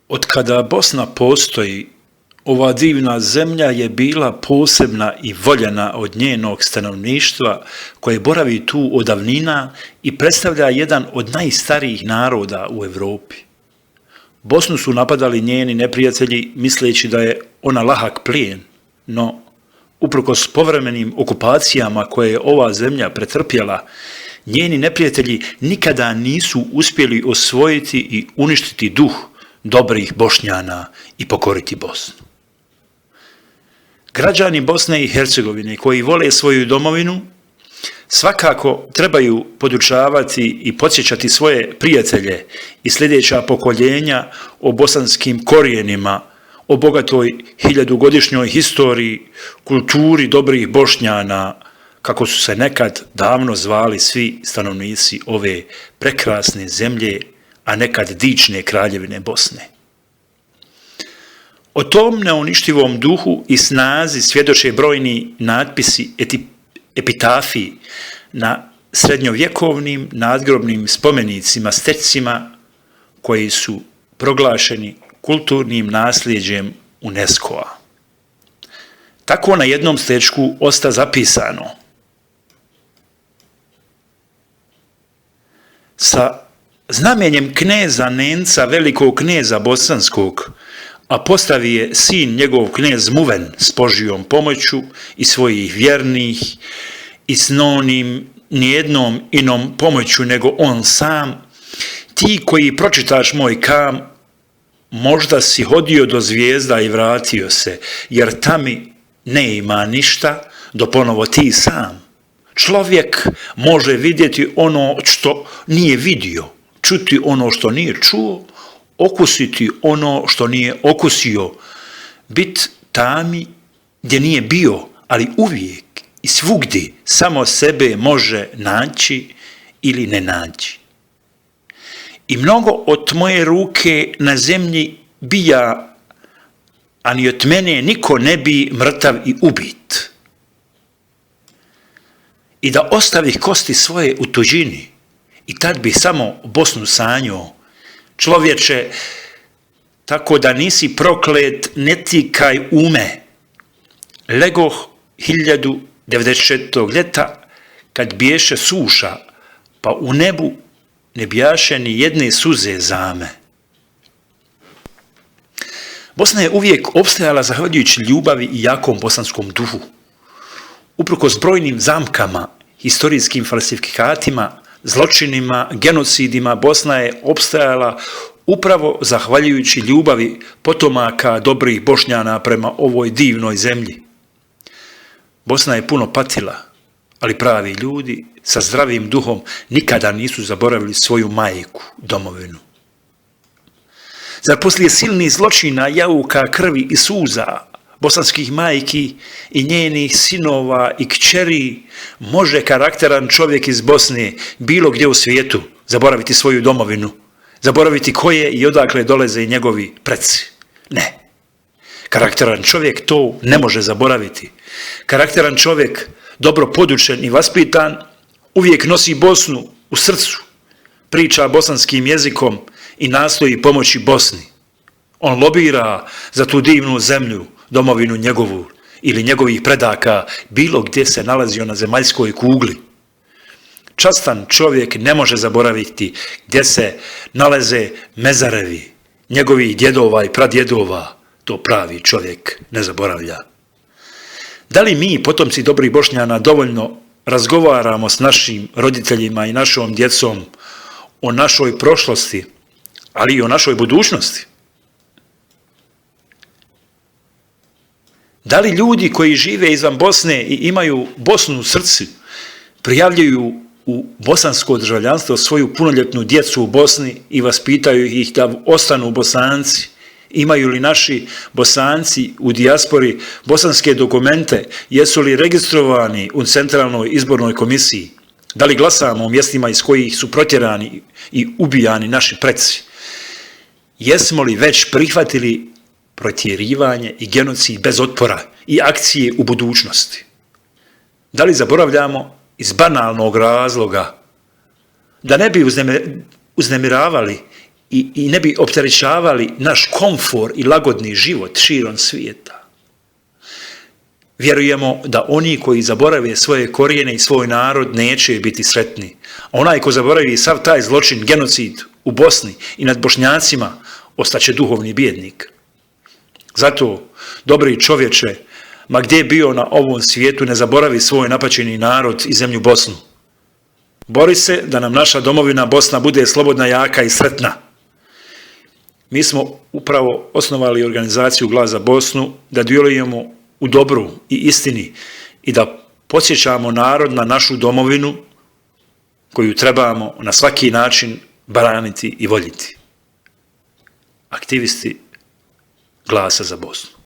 Otkada Bosna postoji, ova divna zemlja je bila posebna i voljena od njenog stanovništva koje boravi tu od davnina i predstavlja jedan od najstarijih naroda u Europi. Bosnu su napadali njeni neprijatelji misleći da je ona lahak plijen, no uprkos povremenim okupacijama koje je ova zemlja pretrpjela, njeni neprijatelji nikada nisu uspjeli osvojiti i uništiti duh dobrih Bošnjana i pokoriti Bosnu. Građani Bosne i Hercegovine koji vole svoju domovinu svakako trebaju podučavati i podsjećati svoje prijatelje i sljedeća pokoljenja o bosanskim korijenima, o bogatoj hiljadugodišnjoj historiji, kulturi dobrih Bošnjana, kako su se nekad davno zvali svi stanovnici ove prekrasne zemlje, a nekad dične kraljevine Bosne. O tom neuništivom duhu i snazi svjedoče brojni natpisi epitafiji na srednjovjekovnim nadgrobnim spomenicima, stecima koji su proglašeni kulturnim nasljeđem UNESCO-a. Tako na jednom stečku osta zapisano: sa znamenjem kneza Nenca, velikog kneza bosanskog, a postavi je sin njegov knez Muven s Božjom pomoću i svojih vjernih i s nonim nijednom inom pomoću nego on sam, ti koji pročitaš moj kam, možda si hodio do zvijezda i vratio se, jer tami ne ima ništa do ponovo ti sam. Čovjek može vidjeti ono što nije vidio, čuti ono što nije čuo, okusiti ono što nije okusio, bit tami gdje nije bio, ali uvijek i svugdje samo sebe može naći ili ne naći. I mnogo od moje ruke na zemlji bija, a ni od mene niko ne bi mrtav i ubit. I da ostavih kosti svoje u tuđini, i tad bi samo Bosnu sanjao. Čovječe, tako da nisi proklet, ne tikaj ume. Legoh 1094. ljeta, kad biješe suša, pa u nebu ne bijaše ni jedne suze zame. Bosna je uvijek opstajala zahvaljujući ljubavi i jakom bosanskom duhu. Uprkos brojnim zamkama, historijskim falsifikatima, zločinima, genocidima, Bosna je opstajala upravo zahvaljujući ljubavi potomaka dobrih Bošnjana prema ovoj divnoj zemlji. Bosna je puno patila, ali pravi ljudi sa zdravim duhom nikada nisu zaboravili svoju majku, domovinu. Zar poslije silnih zločina, jauka, krvi i suza bosanskih majki i njenih sinova i kćeri može karakteran čovjek iz Bosne bilo gdje u svijetu zaboraviti svoju domovinu, zaboraviti koje i odakle dolaze njegovi preci? Ne. Karakteran čovjek to ne može zaboraviti. Karakteran čovjek, dobro podučen i vaspitan, uvijek nosi Bosnu u srcu, priča bosanskim jezikom i nastoji pomoći Bosni. On lobira za tu divnu zemlju, domovinu njegovu ili njegovih predaka, bilo gdje se nalazio na zemaljskoj kugli. Častan čovjek ne može zaboraviti gdje se nalaze mezarevi njegovih djedova i pradjedova. To pravi čovjek ne zaboravlja. Da li mi, potomci dobrih Bošnjana, dovoljno razgovaramo s našim roditeljima i našom djecom o našoj prošlosti, ali i o našoj budućnosti? Da li ljudi koji žive izvan Bosne i imaju Bosnu u srcu prijavljuju u bosansko državljanstvo svoju punoljetnu djecu u Bosni i vaspitaju ih da ostanu Bosanci? Imaju li naši Bosanci u dijaspori bosanske dokumente? Jesu li registrovani u Centralnoj izbornoj komisiji? Da li glasamo u mjestima iz kojih su protjerani i ubijani naši preci? Jesmo li već prihvatili protjerivanje i genocid bez otpora i akcije u budućnosti? Da li zaboravljamo iz banalnog razloga da ne bi uznemiravali i ne bi opterećavali naš komfor i lagodni život širom svijeta. Vjerujemo da oni koji zaborave svoje korijene i svoj narod neće biti sretni. A onaj ko zaboravi sav taj zločin, genocid u Bosni i nad Bošnjacima, ostaće duhovni bijednik. Zato, dobri čovječe, ma gdje bio na ovom svijetu, ne zaboravi svoj napaćeni narod i zemlju Bosnu. Bori se da nam naša domovina Bosna bude slobodna, jaka i sretna. Mi smo upravo osnovali organizaciju Glas za Bosnu da djelujemo u dobru i istini i da podsjećamo narod na našu domovinu koju trebamo na svaki način braniti i voljeti. Aktivisti Glasa za Bosnu.